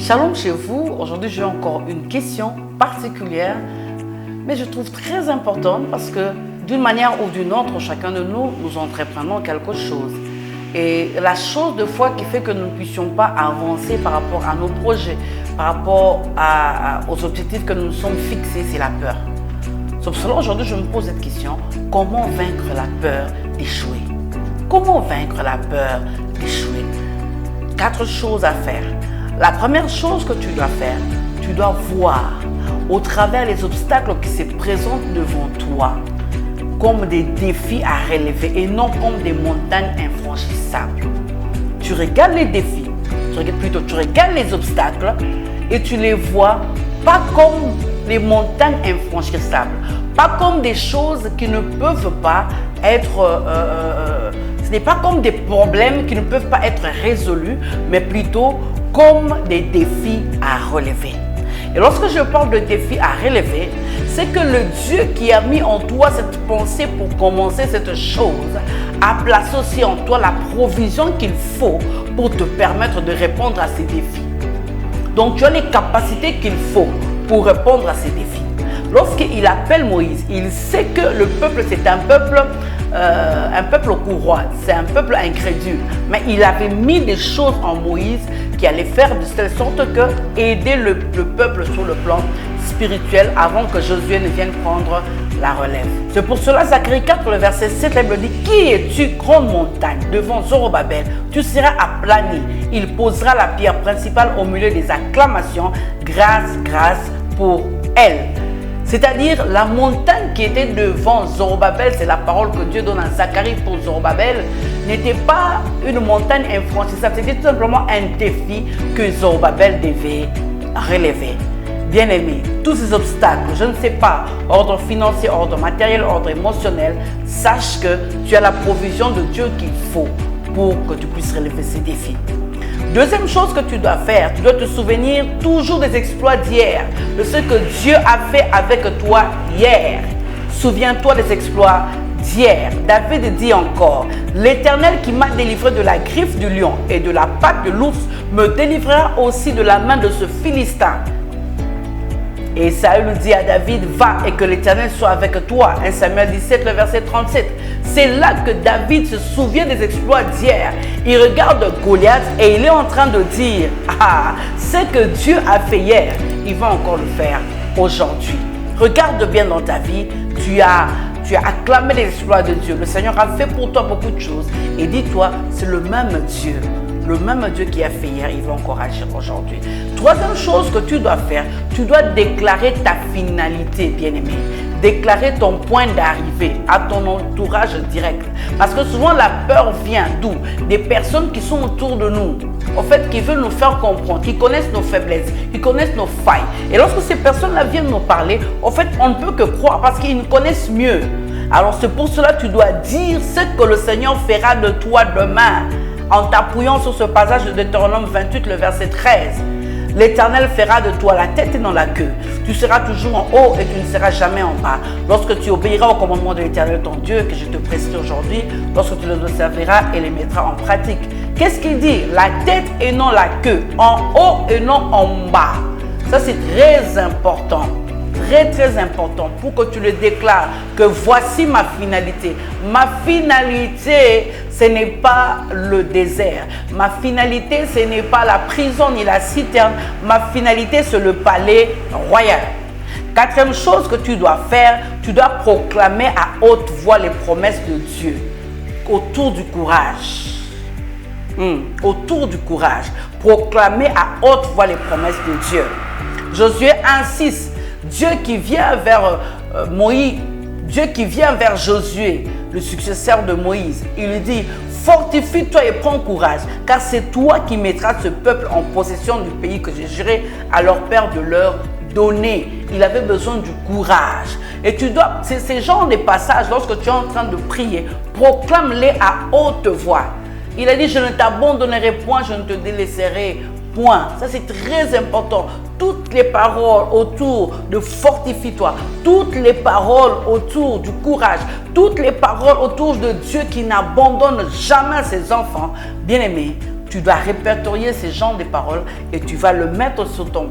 Shalom chez vous. Aujourd'hui, j'ai encore une question particulière, mais je trouve très importante parce que d'une manière ou d'une autre, chacun de nous, nous entreprenons quelque chose. Et la chose de foi qui fait que nous ne puissions pas avancer par rapport à nos projets, par rapport aux objectifs que nous nous sommes fixés, c'est la peur. Sauf cela, aujourd'hui, je me pose cette question. Comment vaincre la peur d'échouer? Comment vaincre la peur d'échouer? 4 choses à faire. La première chose que tu dois faire, tu dois voir au travers les obstacles qui se présentent devant toi comme des défis à relever et non comme des montagnes infranchissables. Tu regardes les défis, tu regardes les obstacles et tu les vois pas comme les montagnes infranchissables, pas comme des choses qui ne peuvent pas être... ce n'est pas comme des problèmes qui ne peuvent pas être résolus, mais plutôt comme des défis à relever. Et lorsque je parle de défis à relever, c'est que le Dieu qui a mis en toi cette pensée pour commencer cette chose a placé aussi en toi la provision qu'il faut pour te permettre de répondre à ces défis. Donc tu as les capacités qu'il faut pour répondre à ces défis. Lorsqu'il appelle Moïse, il sait que le peuple c'est un peuple courroie, c'est un peuple incrédule. Mais il avait mis des choses en Moïse qui allaient faire de telle sorte que aider le peuple sur le plan spirituel avant que Josué ne vienne prendre la relève. C'est pour cela, Zacharie 4, le verset 7, la Bible dit: qui es-tu, grande montagne, devant Zorobabel? Tu seras aplani. Il posera la pierre principale au milieu des acclamations. Grâce, grâce pour elle. C'est-à-dire la montagne qui était devant Zorobabel, c'est la parole que Dieu donne à Zacharie pour Zorobabel, n'était pas une montagne infranchissable, c'était tout simplement un défi que Zorobabel devait relever. Bien-aimé, tous ces obstacles, je ne sais pas, ordre financier, ordre matériel, ordre émotionnel, sache que tu as la provision de Dieu qu'il faut pour que tu puisses relever ces défis. Deuxième chose que tu dois faire, tu dois te souvenir toujours des exploits d'hier, de ce que Dieu a fait avec toi hier. Souviens-toi des exploits d'hier. David dit encore: l'Éternel qui m'a délivré de la griffe du lion et de la patte de l'ours me délivrera aussi de la main de ce Philistin. Et Saül dit à David: va et que l'Éternel soit avec toi. 1 Samuel 17, le verset 37. C'est là que David se souvient des exploits d'hier. Il regarde Goliath et il est en train de dire: ah, ce que Dieu a fait hier, il va encore le faire aujourd'hui. Regarde bien dans ta vie, tu as acclamé les exploits de Dieu. Le Seigneur a fait pour toi beaucoup de choses. Et dis-toi, c'est le même Dieu. Le même Dieu qui a fait hier, il va encore agir aujourd'hui. Troisième chose que tu dois faire, tu dois déclarer ta finalité, bien-aimé. Déclarer ton point d'arrivée à ton entourage direct. Parce que souvent la peur vient d'où? Des personnes qui sont autour de nous, en fait, qui veulent nous faire comprendre, qui connaissent nos faiblesses, qui connaissent nos failles. Et lorsque ces personnes-là viennent nous parler, en fait, on ne peut que croire parce qu'ils nous connaissent mieux. Alors c'est pour cela que tu dois dire ce que le Seigneur fera de toi demain. En t'appuyant sur ce passage de Deutéronome 28, le verset 13. L'Éternel fera de toi la tête et non la queue. Tu seras toujours en haut et tu ne seras jamais en bas. Lorsque tu obéiras au commandement de l'Éternel ton Dieu, que je te prescris aujourd'hui, lorsque tu les observeras et les mettras en pratique. Qu'est-ce qu'il dit? La tête et non la queue. En haut et non en bas. Ça, c'est très important. Très important pour que tu le déclares, que voici ma finalité. Ma finalité, ce n'est pas le désert. Ma finalité, ce n'est pas la prison ni la citerne. Ma finalité, c'est le palais royal. Quatrième chose que tu dois faire, tu dois proclamer à haute voix les promesses de Dieu autour du courage. Autour du courage. Proclamer à haute voix les promesses de Dieu. Josué 1:6. Dieu qui vient vers Moïse, Dieu qui vient vers Josué, le successeur de Moïse, il lui dit: fortifie-toi et prends courage, car c'est toi qui mettras ce peuple en possession du pays que j'ai juré à leur père de leur donner. Il avait besoin du courage. Et tu dois, c'est ces genres de passages, lorsque tu es en train de prier, proclame-les à haute voix. Il a dit: je ne t'abandonnerai point, je ne te délaisserai point. Ça, c'est très important. Toutes les paroles autour de fortifie-toi, toutes les paroles autour du courage, toutes les paroles autour de Dieu qui n'abandonne jamais ses enfants, bien-aimés, tu dois répertorier ces genres de paroles et tu vas le mettre sur ton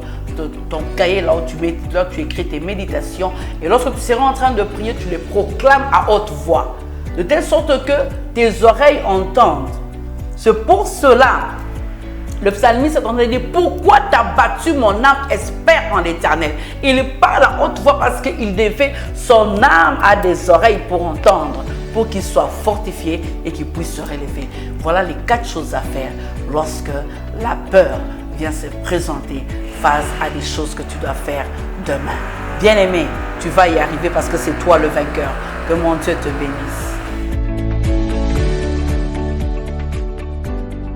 cahier là où tu écris tes méditations. Et lorsque tu seras en train de prier, tu les proclames à haute voix, de telle sorte que tes oreilles entendent. C'est pour cela, le psalmiste est en train de dire, pourquoi t'as battu mon âme, espère en l'Éternel. Il parle à haute voix parce qu'il défait son âme à des oreilles pour entendre, pour qu'il soit fortifié et qu'il puisse se relever. Voilà les 4 choses à faire lorsque la peur vient se présenter face à des choses que tu dois faire demain. Bien-aimé, tu vas y arriver parce que c'est toi le vainqueur. Que mon Dieu te bénisse.